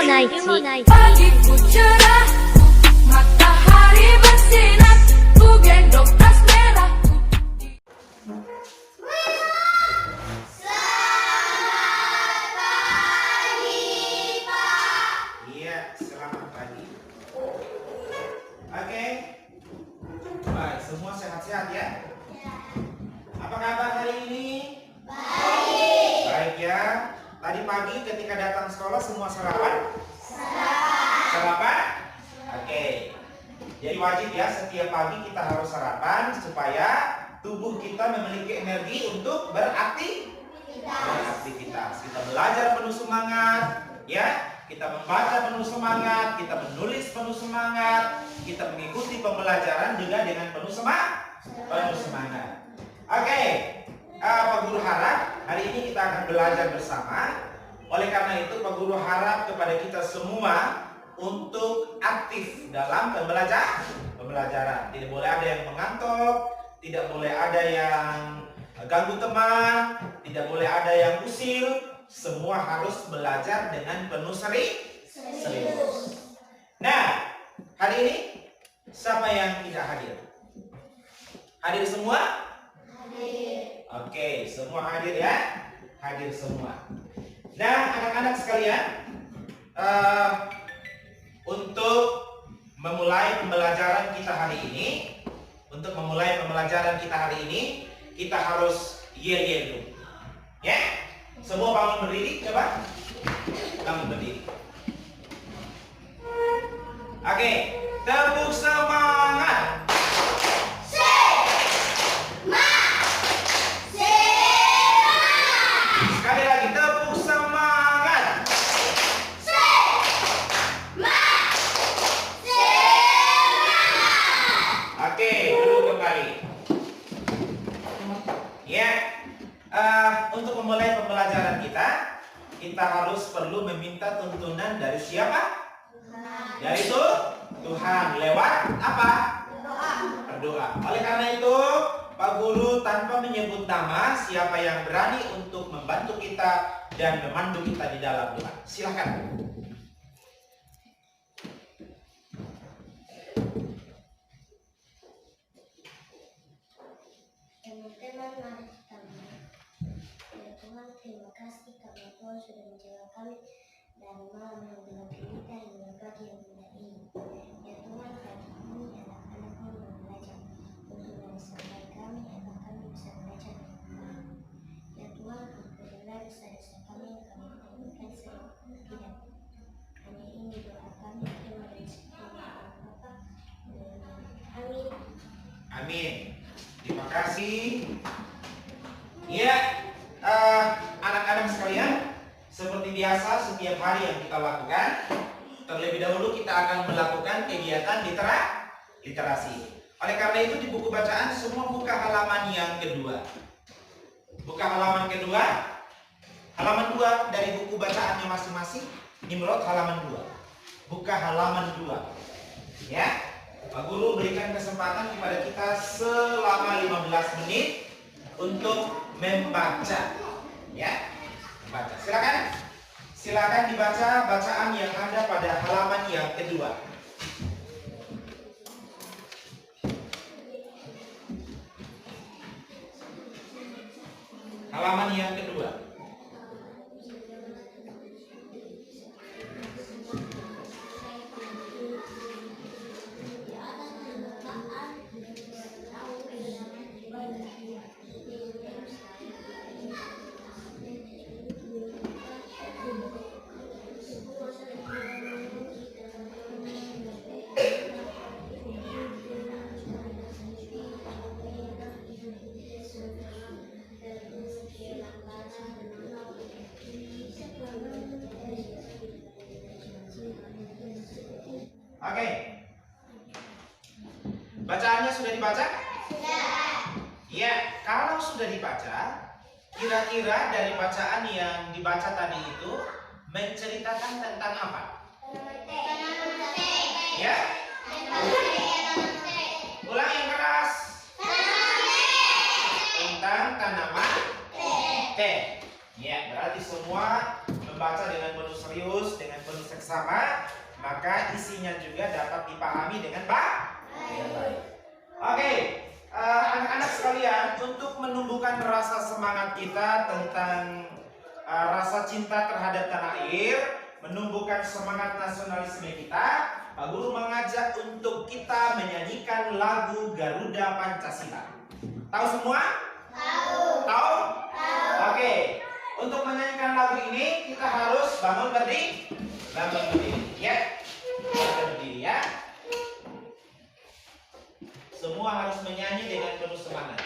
Jumonaichi. Pagiku cerah, matahari bersinar, ku gendong tas merahku. Iya, selamat pagi. Oke. Baik, semua sehat-sehat ya? Apa kabar hari ini? Baik. Baik ya. Tadi pagi ketika datang sekolah semua sarapan? Sarapan? Oke. Jadi wajib ya setiap pagi kita harus sarapan supaya tubuh kita memiliki energi untuk beraktivitas. Kita belajar penuh semangat, ya. Kita membaca penuh semangat, kita menulis penuh semangat, kita mengikuti pembelajaran juga dengan penuh semangat. Oke, Pak Guru harap hari ini kita akan belajar bersama. Oleh karena itu Pak Guru harap kepada kita semua untuk aktif dalam pembelajaran. Tidak boleh ada yang mengantuk, tidak boleh ada yang ganggu teman, tidak boleh ada yang usil. Semua harus belajar dengan penuh serius. Nah, hari ini siapa yang tidak hadir? Hadir semua? Hadir. Oke, semua hadir ya? Hadir semua. Nah, anak-anak sekalian, untuk memulai pembelajaran kita hari ini, kita harus yel-yel dulu. Ya? Semua bangun berdiri, coba. Bangun berdiri. Oke, tepuk semangat. Sekali lagi, tepuk semangat. Oke, duduk kembali. Ya. Untuk memulai pembelajaran kita harus perlu meminta tuntunan dari siapa? Tuhan. Yaitu Tuhan lewat apa? Berdoa. Oleh karena itu, Pak Guru tanpa menyebut nama, siapa yang berani untuk membantu kita dan memandu kita di dalam doa? Silakan. Teman-teman, mari kita berdoa. Ya Tuhan, terima kasih karena Tuhan sudah menjaga kami dari malam yang gelap gulita hingga pagi yang indah ini. Ya Tuhan, hari ini anak-anakmu mau belajar. Untuk sampai kami agar kami bisa belajar dengan baik. Ya Tuhan, ampunilah dosa-dosa kami yang kami lakukan selama tidak. Hanya ini doa kami, terima dan semoga Bapa. Amin. Amin. Terima kasih. Ya, anak-anak sekalian, seperti biasa setiap hari yang kita lakukan, terlebih dahulu kita akan melakukan kegiatan literasi. Oleh karena itu di buku bacaan semua buka halaman yang kedua. Buka halaman kedua, halaman 2 dari buku bacaannya masing-masing. Nimrod halaman 2. Buka halaman 2. Ya. Pak Guru berikan kesempatan kepada kita selama 15 menit untuk membaca. Ya. Membaca. Silakan dibaca bacaan yang ada pada halaman yang kedua. Halaman yang kedua. Oke. Bacaannya sudah dibaca? Sudah. Ya, kalau sudah dibaca, kira-kira dari bacaan yang dibaca tadi itu menceritakan tentang apa? Ya? Ulang yang keras. Tentang tanaman teh. Ya, berarti semua membaca dengan penuh serius, dengan penuh seksama, maka isinya juga dapat dipahami dengan baik. Oke, anak-anak sekalian, untuk menumbuhkan rasa semangat kita tentang rasa cinta terhadap tanah air, menumbuhkan semangat nasionalisme kita, Pak Guru mengajak untuk kita menyanyikan lagu Garuda Pancasila. Tahu semua? Tahu. Tahu? Tahu. Oke. Untuk menyanyikan lagu ini kita harus bangun berdiri. Bangun berdiri, ya. Bangun berdiri, ya. Semua harus menyanyi dengan penuh semangat.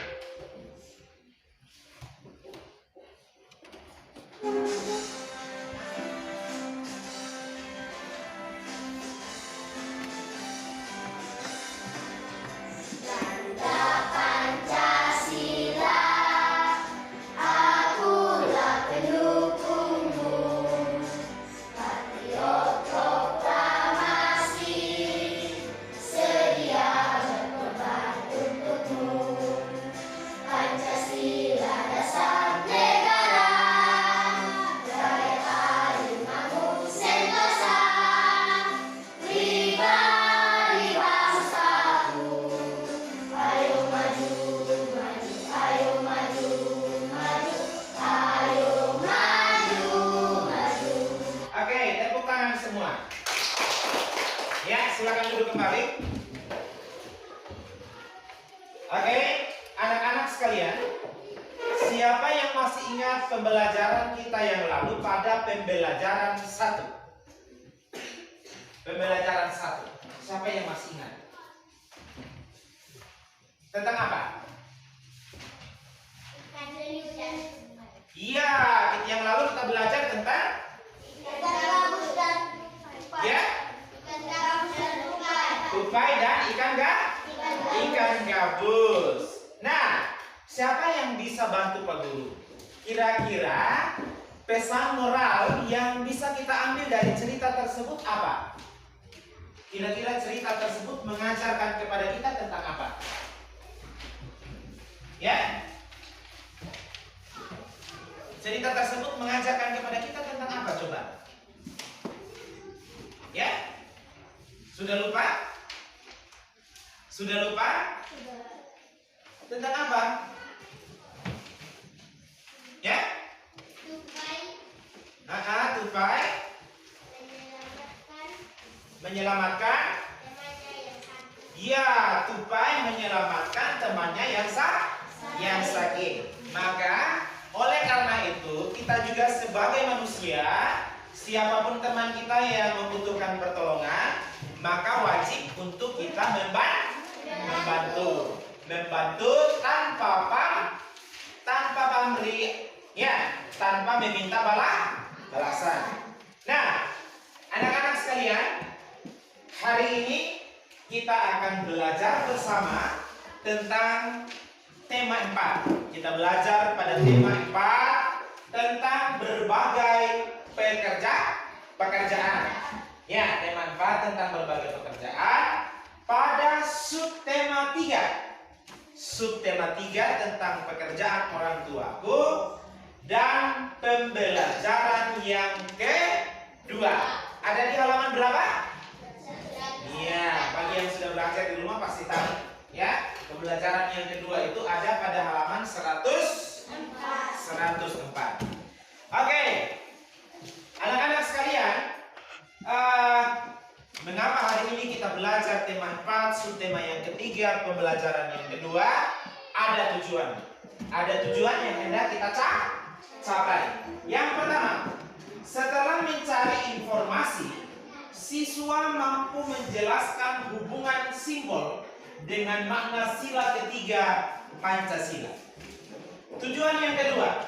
Silakan duduk kembali. Oke, anak-anak sekalian, siapa yang masih ingat pembelajaran kita yang lalu pada pembelajaran 1? Pembelajaran 1. Siapa yang masih ingat? Tentang apa? Iya, yang lalu kita belajar tentang ya, tupai dan ikan gabus. Nah, siapa yang bisa bantu Pak Guru? Kira-kira pesan moral yang bisa kita ambil dari cerita tersebut apa? Kira-kira cerita tersebut mengajarkan kepada kita tentang apa? Ya? Cerita tersebut mengajarkan kepada kita tentang apa coba? Ya? Sudah lupa? Sudah lupa? Tentang apa? Ya? Tupai menyelamatkan. Ya, tupai menyelamatkan temannya yang sakit. Maka oleh karena itu kita juga sebagai manusia, siapapun teman kita yang membutuhkan pertolongan, maka wajib untuk kita membantu tanpa pamrih, ya, tanpa meminta balasan. Nah, anak-anak sekalian, hari ini kita akan belajar bersama tentang tema 4. Kita belajar pada tema 4 tentang berbagai pekerjaan. Ya, tema 4 tentang berbagai pekerjaan pada subtema 3. Subtema 3 tentang pekerjaan orang tuaku dan pembelajaran yang kedua. Ada di halaman berapa? Iya, bagi yang sudah belajar di rumah pasti tahu. Ya, pembelajaran yang kedua itu ada pada halaman 104. Oke, anak-anak sekalian, mengapa hari ini kita belajar tema 4, subtema yang ketiga, pembelajaran yang kedua? Ada tujuan. Ada tujuan yang hendak kita capai. Yang pertama, setelah mencari informasi, siswa mampu menjelaskan hubungan simbol dengan makna sila ketiga Pancasila. Tujuan yang kedua,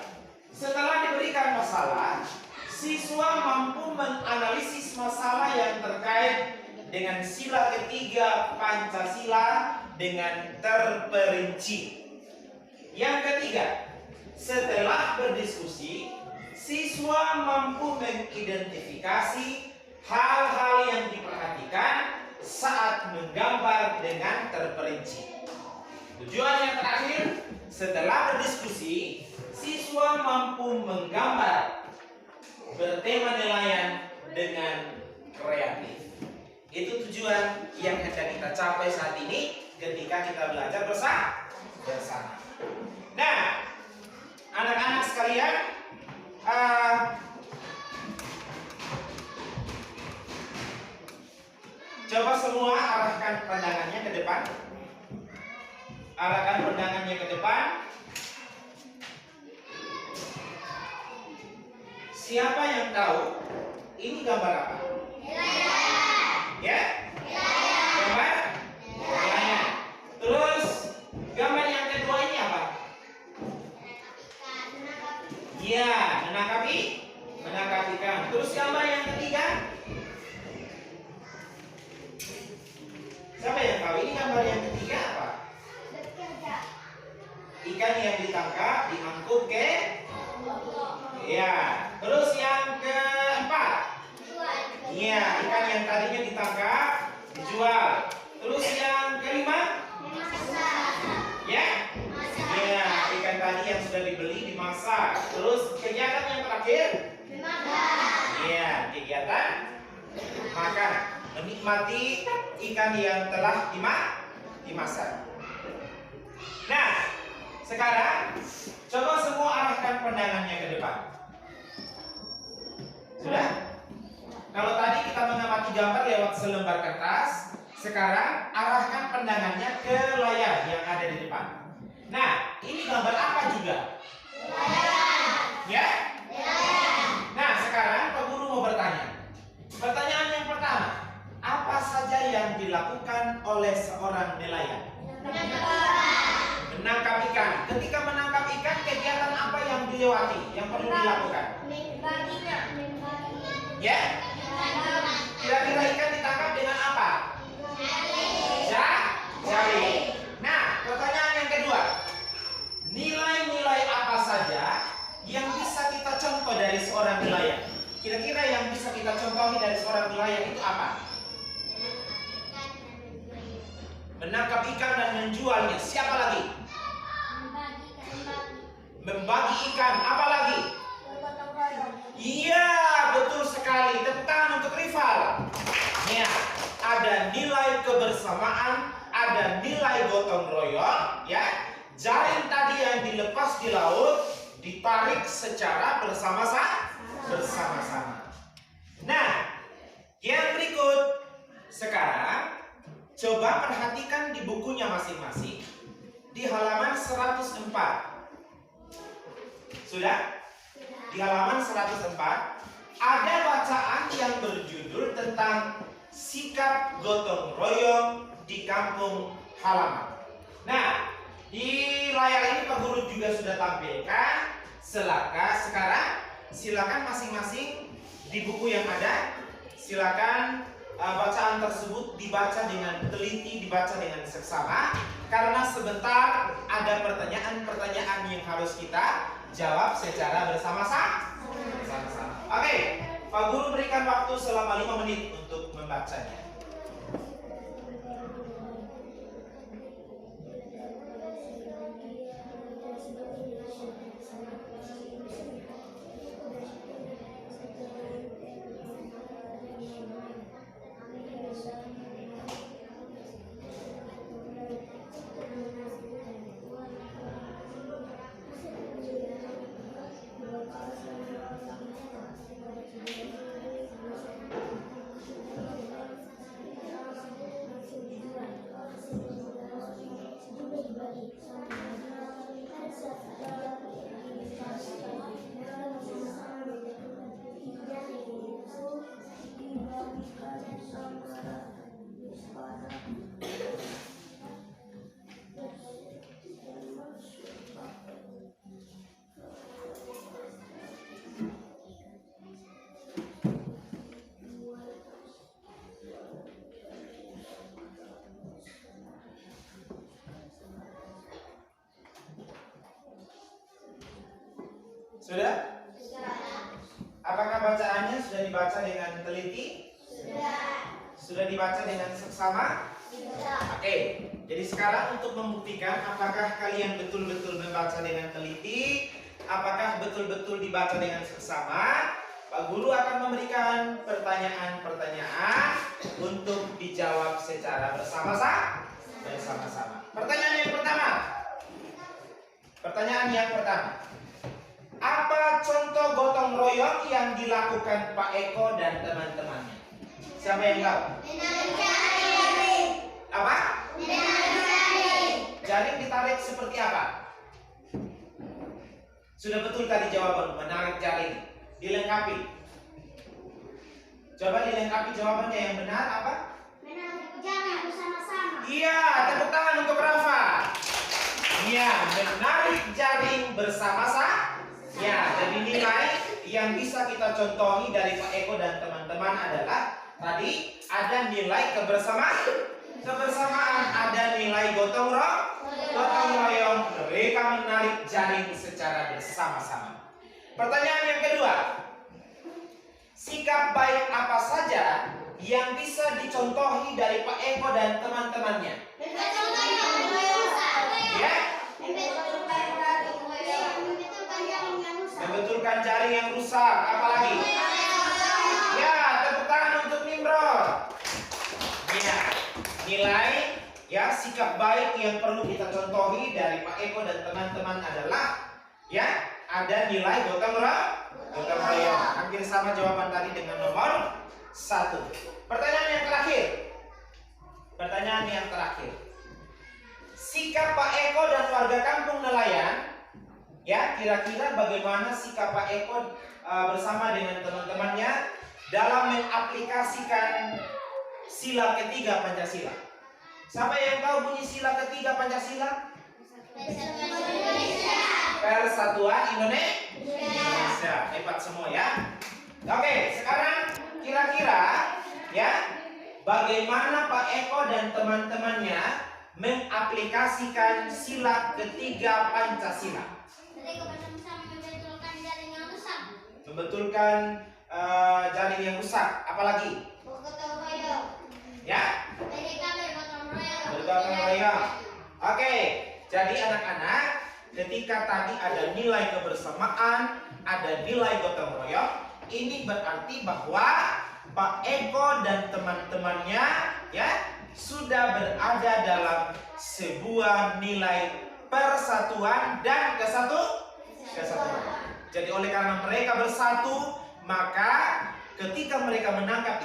setelah diberikan masalah, siswa mampu menganalisis masalah yang terkait dengan sila ketiga Pancasila dengan terperinci. Yang ketiga, setelah berdiskusi, siswa mampu mengidentifikasi hal-hal yang diperhatikan saat menggambar dengan terperinci. Tujuan yang terakhir, setelah berdiskusi, siswa mampu menggambar bertema nelayan dengan kreatif. Itu tujuan yang hendak kita capai saat ini ketika kita belajar bersama. Nah, anak-anak sekalian, coba semua arahkan pandangannya ke depan. Arahkan pandangannya ke depan. Siapa yang tahu ini gambar apa? Ya? Gambar? Nelayan. Terus gambar yang kedua ini apa? Iya, menangkap ikan. Terus gambar yang ketiga? Siapa yang tahu ini gambar yang ketiga apa? Ikan yang ditangkap diangkut ke? Ya. Terus yang keempat? Iya, ikan yang tadinya ditangkap dijual. Terus yang kelima? Ya? Iya, ikan tadi yang sudah dibeli dimasak. Terus kegiatan yang terakhir? Iya, kegiatan makan. Menikmati ikan yang telah dimasak. Nah, sekarang coba semua arahkan pandangannya ke depan. Sudah? Kalau tadi kita mengamati gambar lewat selembar kertas, sekarang arahkan pandangannya ke layar yang ada di depan. Nah, ini gambar apa juga? Ya? Nah, sekarang Pak Guru mau bertanya. Pertanyaan yang pertama, apa saja yang dilakukan oleh seorang nelayan? Menangkap ikan. Ketika menangkap ikan, kegiatan apa yang dilewati, yang perlu dilakukan? Ya? Kira-kira ikan ditangkap dengan apa? Jaring. Nah, pertanyaan yang kedua, nilai-nilai apa saja yang bisa kita contoh dari seorang nelayan? Kira-kira yang bisa kita contohi dari seorang nelayan itu apa? Menangkap ikan dan menjualnya. Siapa lagi? Membagi ikan. Apa lagi? Iya, betul sekali. Tepuk tangan untuk rival. Ya, ada nilai kebersamaan, ada nilai gotong royong, ya. Jaring tadi yang dilepas di laut ditarik secara bersama-sama. Nah, yang berikut sekarang coba perhatikan di bukunya masing-masing di halaman 104. Sudah? Di halaman 104 ada bacaan yang berjudul tentang sikap gotong royong di kampung halaman. Nah, di layar ini Pak Guru juga sudah tampilkan. Silakan masing-masing di buku yang ada, silakan bacaan tersebut dibaca dengan teliti, dibaca dengan seksama, karena sebentar ada pertanyaan-pertanyaan yang harus kita jawab secara bersama-sama. Oke, Pak Guru berikan waktu selama 5 menit untuk membacanya. Sudah? Apakah bacaannya sudah dibaca dengan teliti? Sudah dibaca dengan seksama? Oke, jadi sekarang untuk membuktikan apakah kalian betul-betul membaca dengan teliti, apakah betul-betul dibaca dengan seksama, Pak Guru akan memberikan pertanyaan-pertanyaan untuk dijawab secara bersama-sama. Pertanyaan yang pertama. Apa contoh gotong royong yang dilakukan Pak Eko dan teman-temannya? Siapa yang tahu? Apa? Jaring ditarik seperti apa? Sudah betul tadi jawaban, menarik jaring. Dilengkapi. Coba dilengkapi jawabannya yang benar apa? Menarik jaring bersama-sama. Iya, tepuk tangan untuk Rafa. Iya, menarik jaring bersama-sama. Ya, jadi nilai yang bisa kita contohi dari Pak Eko dan teman-teman adalah tadi ada nilai kebersamaan, ada nilai gotong royong, mereka menarik jaring secara bersama-sama. Pertanyaan yang kedua, sikap baik apa saja yang bisa dicontohi dari Pak Eko dan teman-temannya? Ya, membetulkan jaring yang rusak, apalagi? Ya, tepuk tangan untuk Nimrod. Ya, nilai ya sikap baik yang perlu kita contohi dari Pak Eko dan teman-teman adalah ya ada nilai gotong royong. Hampir sama jawaban tadi dengan nomor 1. Pertanyaan yang terakhir. Sikap Pak Eko dan warga kampung nelayan, ya kira-kira bagaimana sikap Pak Eko bersama dengan teman-temannya dalam mengaplikasikan sila ketiga Pancasila? Siapa yang tahu bunyi sila ketiga Pancasila? Persatuan Indonesia. Hebat semua ya. Oke, sekarang kira-kira ya bagaimana Pak Eko dan teman-temannya mengaplikasikan sila ketiga Pancasila? Membetulkan jaring yang rusak, apalagi? Ya? Bergotong royong. Oke, jadi anak-anak, ketika tadi ada nilai kebersamaan, ada nilai gotong royong, ini berarti bahwa Pak Eko dan teman-temannya ya sudah berada dalam sebuah nilai persatuan dan kesatuan. Jadi oleh karena mereka bersatu, maka ketika mereka menangkap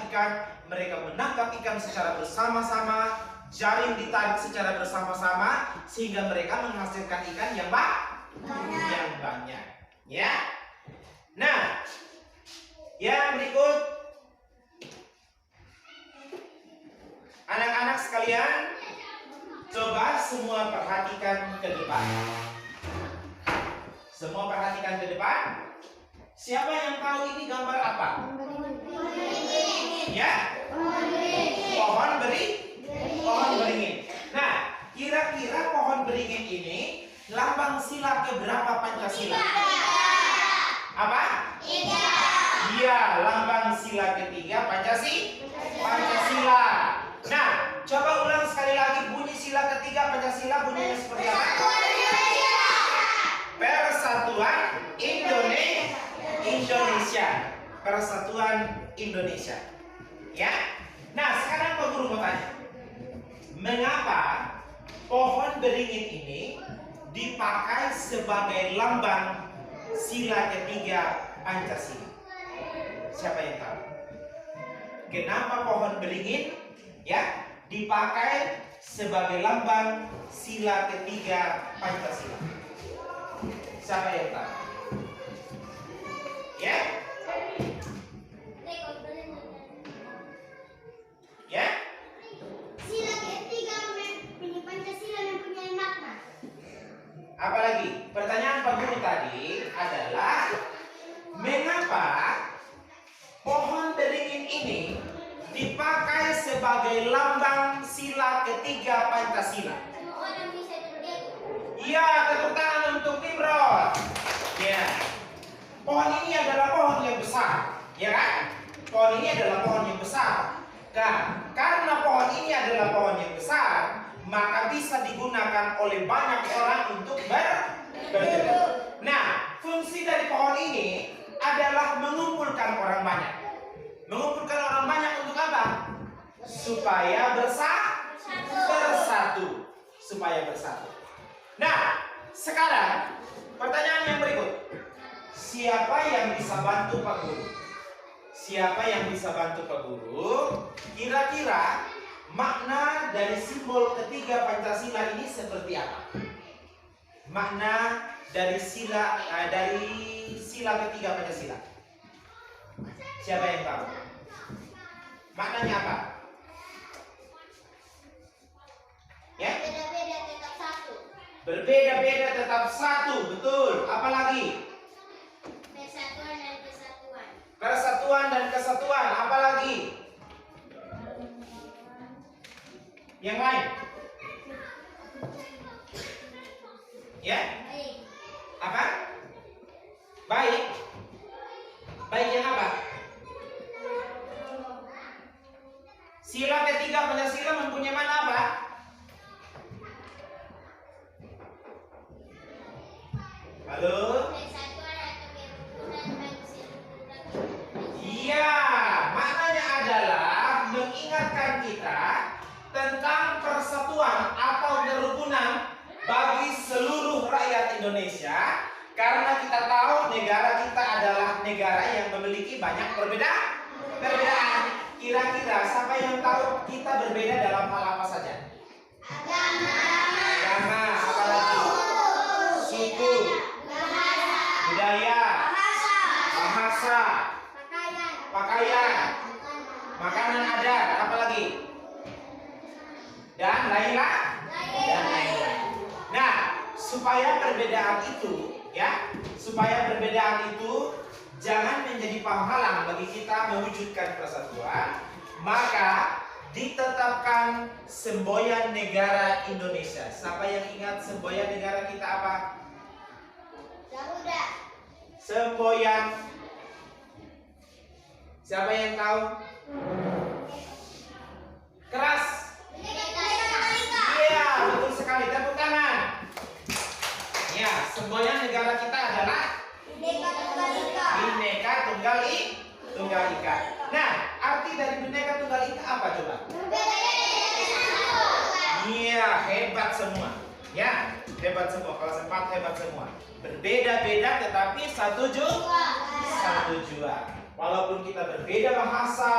ikan secara bersama-sama, jaring ditarik secara bersama-sama, sehingga mereka menghasilkan ikan yang banyak. Ya. Nah, yang berikut, anak-anak sekalian, coba semua perhatikan ke depan. Semua perhatikan ke depan. Siapa yang tahu ini gambar apa? Ya? Pohon beringin. Nah, kira-kira pohon beringin ini lambang sila keberapa Pancasila? Apa? 3. Iya, lambang sila ketiga Pancasila. Nah, coba ulang sekali lagi bunyi sila ketiga Pancasila, bunyinya seperti apa? Persatuan Indonesia. Persatuan Indonesia. Ya. Nah, sekarang Pak Guru mau tanya. Mengapa pohon beringin ini dipakai sebagai lambang sila ketiga Pancasila? Siapa yang tahu? Kenapa pohon beringin ya dipakai sebagai lambang sila ketiga Pancasila? Siapa yang tahu? Ya? Ya? Sila ketiga Pancasila yang punya makna. Apalagi? Pertanyaan Pak Guru tadi adalah mengapa pohon beringin ini dipakai sebagai lambang sila ketiga Pancasila? Semua orang bisa dilihat. Iya, tepuk tangan untuk Nimrod. Ya. Pohon ini adalah pohon yang besar, ya kan? Pohon ini adalah pohon yang besar. Nah, karena pohon ini adalah pohon yang besar, maka bisa digunakan oleh banyak orang untuk bergerak. Nah, fungsi dari pohon ini adalah mengumpulkan orang Supaya bersatu. Supaya bersatu. Nah, sekarang pertanyaan yang berikut. Siapa yang bisa bantu Pak Guru? Siapa yang bisa bantu Pak Guru? Kira-kira makna dari simbol ketiga Pancasila ini seperti apa? Makna dari sila ketiga Pancasila. Siapa yang tahu? Maknanya apa? Ya? Beda-beda tetap satu. Berbeda-beda tetap satu, betul. Apalagi? Persatuan dan kesatuan. Persatuan dan kesatuan. Apalagi? Yang lain? Ya? Baik. Apa? Baik. Baik yang apa? Sila ketiga Pancasila mempunyai makna apa? Halo? Persatuan atau kerukunan bangsa. Iya, maknanya adalah mengingatkan kita tentang persatuan atau kerukunan bagi seluruh rakyat Indonesia, karena kita tahu negara kita adalah negara yang memiliki banyak perbedaan. Kira-kira siapa yang tahu kita berbeda dalam hal apa saja? Agama, apalagi? Suku, budaya, bahasa, pakaian, makanan adat, apalagi? Dan lain-lain. Nah, supaya perbedaan itu jangan menjadi penghalang bagi kita mewujudkan persatuan, maka ditetapkan semboyan negara Indonesia. Siapa yang ingat semboyan negara kita apa? Garuda. Semboyan. Siapa yang tahu? Keras. Iya, betul sekali. Tepuk tangan. Ya, semboyan negara kita adalah Bhinneka Tunggal Ika. Nah, arti dari Bhinneka Tunggal Ika apa coba? Iya, hebat semua. Ya, hebat semua. Kelas 4 hebat semua. Berbeda-beda tetapi satu jua. Walaupun kita berbeda bahasa,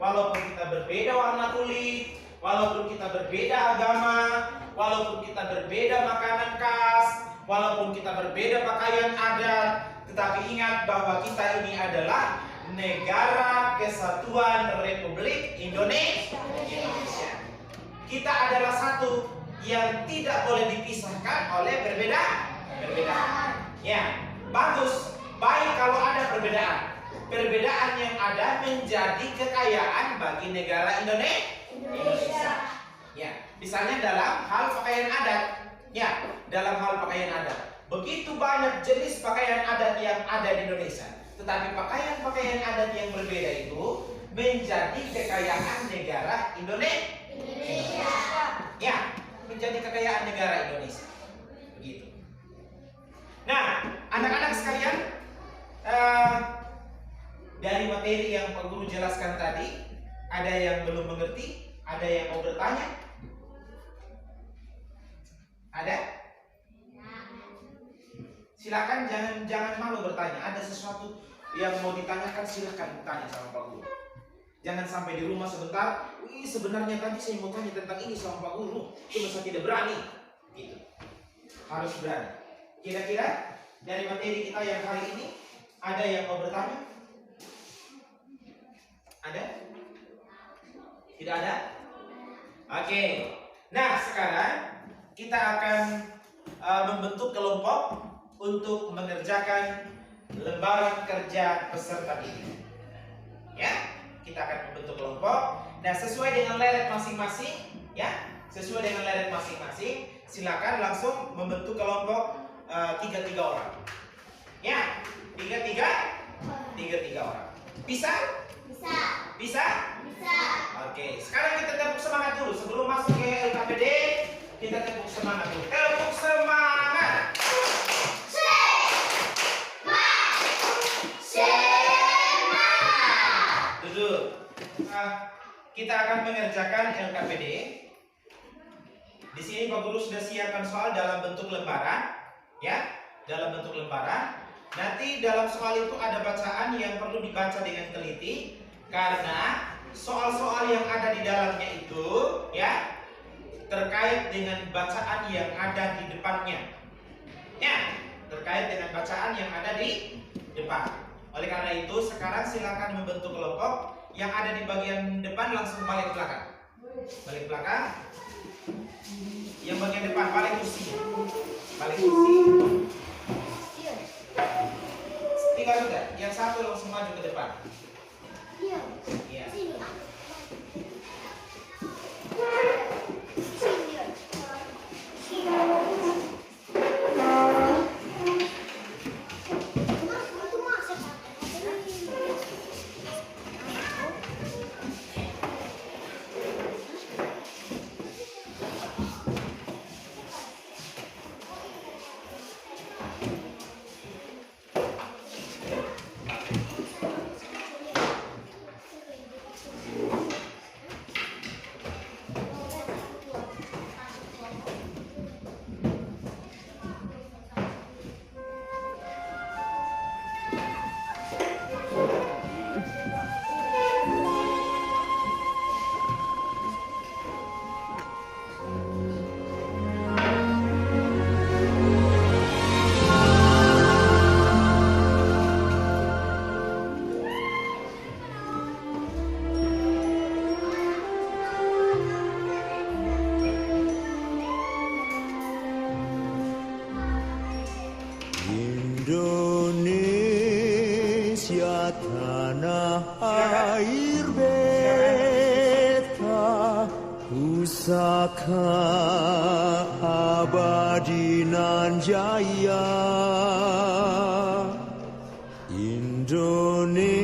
walaupun kita berbeda warna kulit, walaupun kita berbeda agama, walaupun kita berbeda makanan khas, walaupun kita berbeda pakaian adat, tetapi ingat bahwa kita ini adalah Negara Kesatuan Republik Indonesia. Kita adalah satu yang tidak boleh dipisahkan oleh perbedaan. Ya, bagus, baik kalau ada perbedaan. Perbedaan yang ada menjadi kekayaan bagi negara Indonesia. Ya, misalnya dalam hal pakaian adat. Ya, dalam hal pakaian adat. Begitu banyak jenis pakaian adat yang ada di Indonesia. Tetapi pakaian-pakaian adat yang berbeda itu menjadi kekayaan negara Indonesia. Ya, menjadi kekayaan negara Indonesia. Begitu. Nah, anak-anak sekalian, dari materi yang Pak Guru jelaskan tadi, ada yang belum mengerti? Ada yang mau bertanya? Ada? Silakan, jangan malu bertanya. Ada sesuatu yang mau ditanyakan, silakan tanya sama Pak Guru. Jangan sampai di rumah sebentar, sebenarnya tadi saya mau tanya tentang ini sama Pak Guru, cuma saya tidak berani. Gitu. Harus berani. Kira-kira dari materi kita yang hari ini, ada yang mau bertanya? Ada? Tidak ada? Oke. Nah, sekarang kita akan membentuk kelompok untuk mengerjakan lembaran kerja peserta didik. Ya, kita akan membentuk kelompok. Nah, sesuai dengan leret masing-masing, ya, sesuai dengan leret masing-masing, silakan langsung membentuk kelompok 3-3 orang. Ya, 3-3 orang. Bisa? Bisa? Oke, sekarang kita tepuk semangat dulu sebelum masuk ke LKPD. Kita tepuk semangat dulu. Tepuk semangat. Duduk. kita akan mengerjakan LKPD. Di sini Pak Guru sudah siapkan soal dalam bentuk lembaran, ya, dalam bentuk lembaran. Nanti dalam soal itu ada bacaan yang perlu dibaca dengan teliti karena soal-soal yang ada di dalamnya itu, ya, terkait dengan bacaan yang ada di depannya. Ya, terkait dengan bacaan yang ada di depan. Oleh karena itu, sekarang silakan membentuk kelompok. Yang ada di bagian depan langsung balik ke belakang. Balik ke belakang. Yang bagian depan balik kursi. Balik kursi. Tiga sudah. Yang satu langsung maju ke depan. Iya. Sini. Indonesia tanah air beta, pusaka abadi nan jaya. Indonesia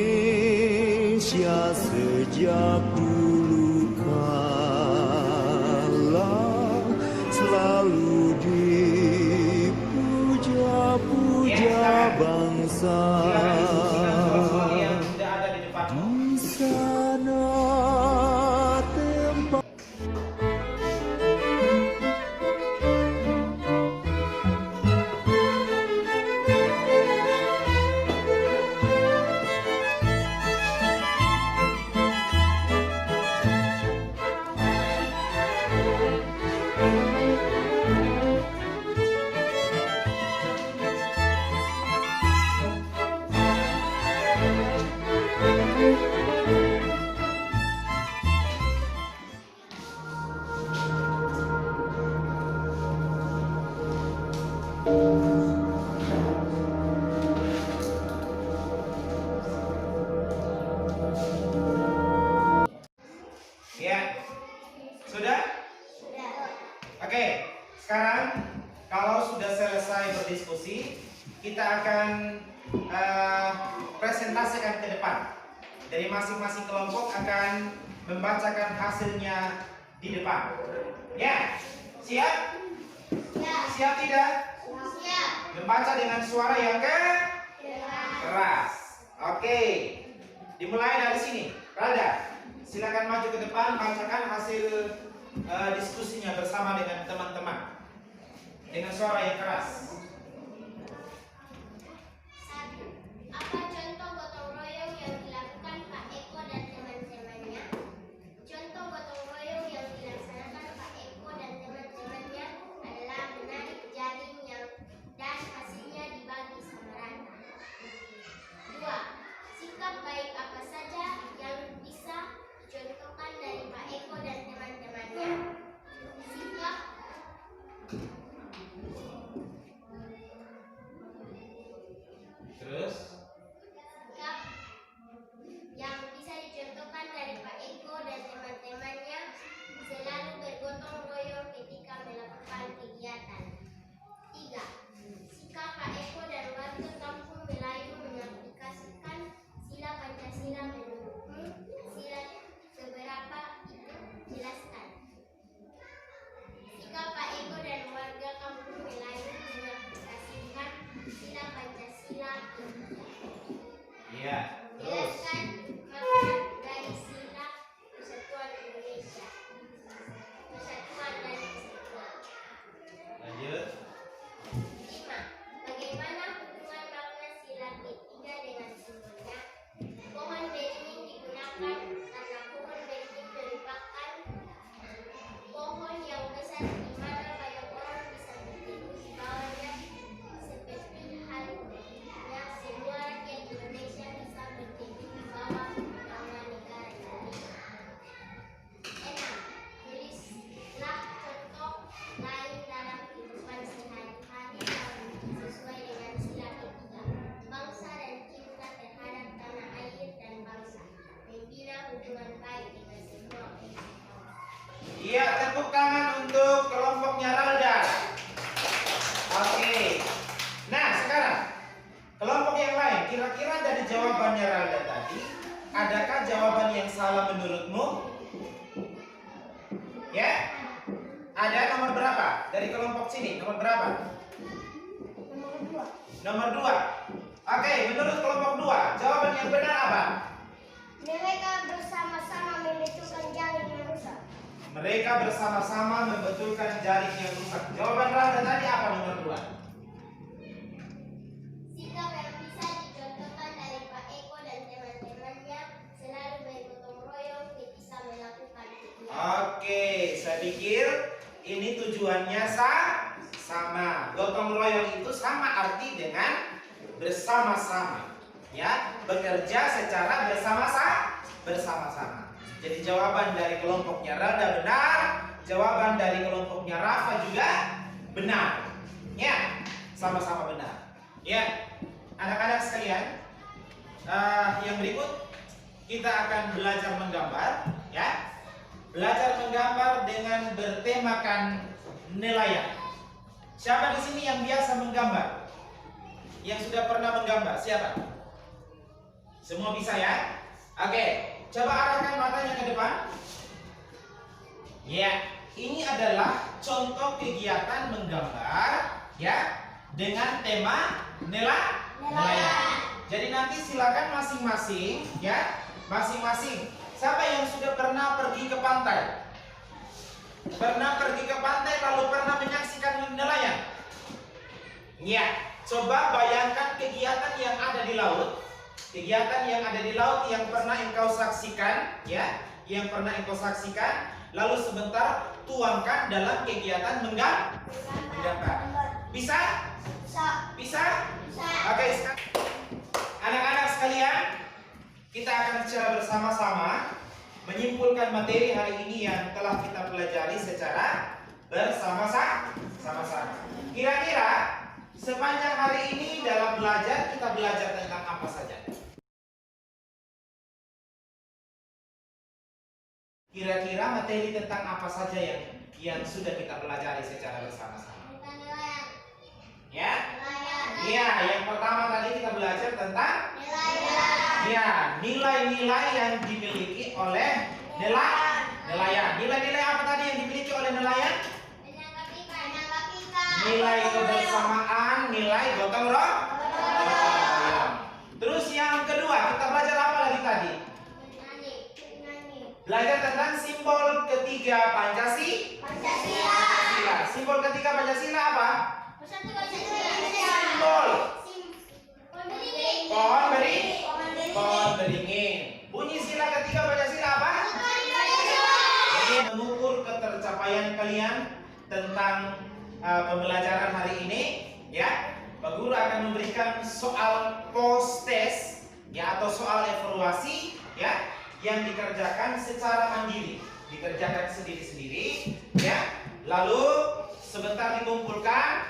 sejak dulu kala selalu dipuja-puja bangsa. Soal yang sudah ada di depanmu. Di sana tempat Ya. Sudah? Oke, sekarang kalau sudah selesai berdiskusi, kita akan presentasikan ke depan. Dari masing-masing kelompok akan membacakan hasilnya di depan. Ya, siap? Siap tidak? Membaca dengan suara yang keras. Oke, dimulai dari sini. Rada, silakan maju ke depan, bacakan hasil diskusinya bersama dengan teman-teman dengan suara yang keras. Apa contoh gotong royong yang dilakukan Pak Eko dan teman-temannya? Contoh gotong royong yang dilaksanakan Pak Eko dan teman-temannya adalah menarik jaring dan hasilnya dibagi sama rata. 2. Sikap baik apa saja yang bisa dicontohkan dari Pak Eko dan teman-temannya? Sikap Terus, Sikap yang bisa dicontohkan dari Pak Eko dan teman-temannya selalu bergotong royong ketika melakukan kegiatan. 3. Sikap Pak Eko dan warga kampung Melayu mengaplikasikan sila Pancasila mendukung sila seberapa itu jelaskan. Sikap Pak Eko dan warga Iya, tepuk tangan untuk kelompoknya Ralda. Oke. Nah, sekarang kelompok yang lain, kira-kira dari jawabannya Ralda tadi, adakah jawaban yang salah menurutmu? Ya? Ada nomor berapa? Dari kelompok sini, nomor berapa? Nomor 2. Oke, menurut kelompok 2, jawaban yang benar apa? Mereka bersama-sama membetulkan jaring yang rusak. Mereka bersama-sama membetulkan jaring yang rusak. Jawaban Ralda tadi apa nomor 2? Sikap yang bisa dicontohkan dari Pak Eko dan teman-temannya selalu bergotong royong ketika melakukan kegiatan. Oke, saya pikir ini tujuannya sama. Gotong royong itu sama arti dengan bersama-sama. Ya, bekerja secara bersama-sama. Jadi jawaban dari kelompoknya Ralda benar, jawaban dari kelompoknya Rafa juga benar. Ya, sama-sama benar. Ya, anak-anak sekalian, yang berikut kita akan belajar menggambar. Ya, belajar menggambar dengan bertemakan nelayan. Siapa di sini yang biasa menggambar? Yang sudah pernah menggambar? Siapa? Semua bisa ya? Oke, coba arahkan matanya ke depan. Ya, ini adalah contoh kegiatan menggambar ya dengan tema nelayan. Jadi nanti silakan masing-masing ya, masing-masing. Siapa yang sudah pernah pergi ke pantai? Pernah pergi ke pantai lalu pernah menyaksikan nelayan? Ya, coba bayangkan kegiatan yang ada di laut. Kegiatan yang ada di laut yang pernah engkau saksikan, ya, yang pernah engkau saksikan, lalu sebentar tuangkan dalam kegiatan menggambar. Bisa? Bisa? Oke, sekarang anak-anak sekalian, kita akan secara bersama-sama menyimpulkan materi hari ini yang telah kita pelajari secara bersama-sama. Kira-kira sepanjang hari ini dalam belajar kita belajar tentang apa saja? Kira-kira materi tentang apa saja yang sudah kita pelajari secara bersama-sama? Ya? Iya, yang pertama tadi kita belajar tentang ya, nilai-nilai yang dimiliki oleh nelayan. Nilai-nilai apa tadi yang dimiliki oleh nelayan? Nilai kebersamaan, nilai gotong royong. Terus yang kedua, kita belajar apa lagi tadi? Belajar tentang simbol ketiga Pancasila. Simbol ketiga Pancasila apa? Simbol pohon beringin. Bunyi sila ketiga Pancasila apa? Ini mengukur ketercapaian kalian tentang pembelajaran hari ini, ya. Pak Guru akan memberikan soal post test, ya, atau soal evaluasi, ya, yang dikerjakan secara mandiri, dikerjakan sendiri-sendiri, ya. Lalu sebentar dikumpulkan,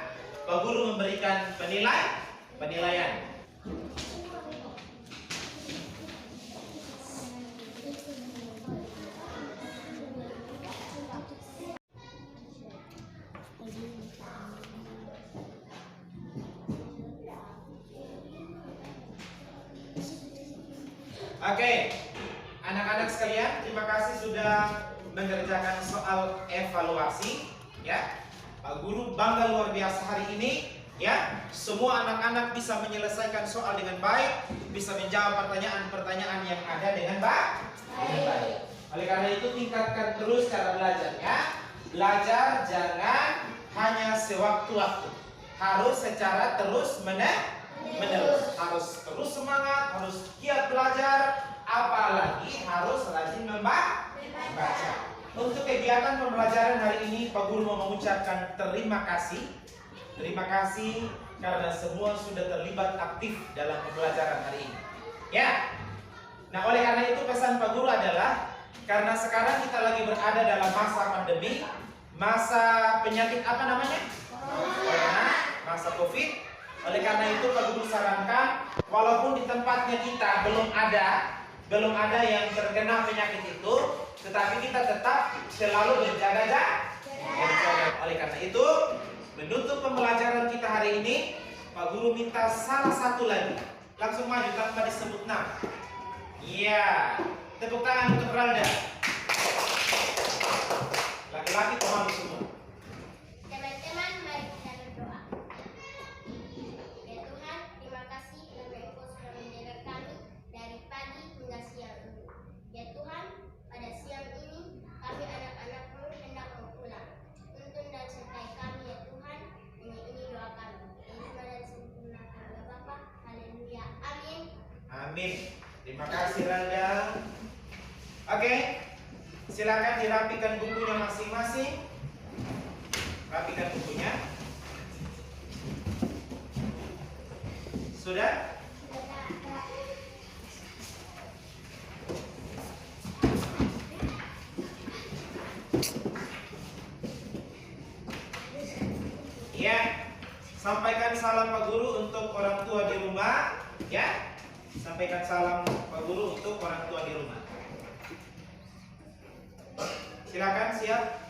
Pak Guru memberikan penilaian. Oke, anak-anak sekalian, terima kasih sudah mengerjakan soal evaluasi, ya. Pak Guru bangga luar biasa hari ini, ya. Semua anak-anak bisa menyelesaikan soal dengan baik, bisa menjawab pertanyaan-pertanyaan yang ada dengan baik. Oleh karena itu tingkatkan terus cara belajarnya. Belajar jangan hanya sewaktu-waktu, harus secara terus-menerus. Harus terus semangat, harus giat belajar, apalagi harus rajin membaca. Untuk kegiatan pembelajaran hari ini, Pak Guru mau mengucapkan terima kasih. Terima kasih karena semua sudah terlibat aktif dalam pembelajaran hari ini. Ya. Nah, oleh karena itu pesan Pak Guru adalah karena sekarang kita lagi berada dalam masa pandemi, masa penyakit apa namanya? Corona, masa Covid. Oleh karena itu Pak Guru sarankan, walaupun di tempatnya kita belum ada belum ada yang terkena penyakit itu, tetapi kita tetap selalu berjaga-jaga. Oleh karena itu, menutup pembelajaran kita hari ini, Pak Guru minta salah satu lagi. Langsung maju tanpa disebut nama. Iya, tepuk tangan untuk Ralda. Laki-laki pemalu semua. Teman-teman, mari kita berdoa. Ya Tuhan, terima kasih karena Engkau sudah menjaga kami dari pagi hingga siang ini. Ya Tuhan, pada siang ini kami anak-anak-Mu hendak mau pulang. Tuntun dan sertai kami ya Tuhan. Ini doa kami. Terima dan sempurnakan oleh Bapa. Haleluya. Amin. Amin. Terima kasih Ralda. Oke, silakan dirapikan bukunya masing-masing. Rapikan bukunya. Sudah? Ya, sampaikan salam Pak Guru untuk orang tua di rumah. Ya, sampaikan salam Pak Guru untuk orang tua di rumah. Silakan, siap.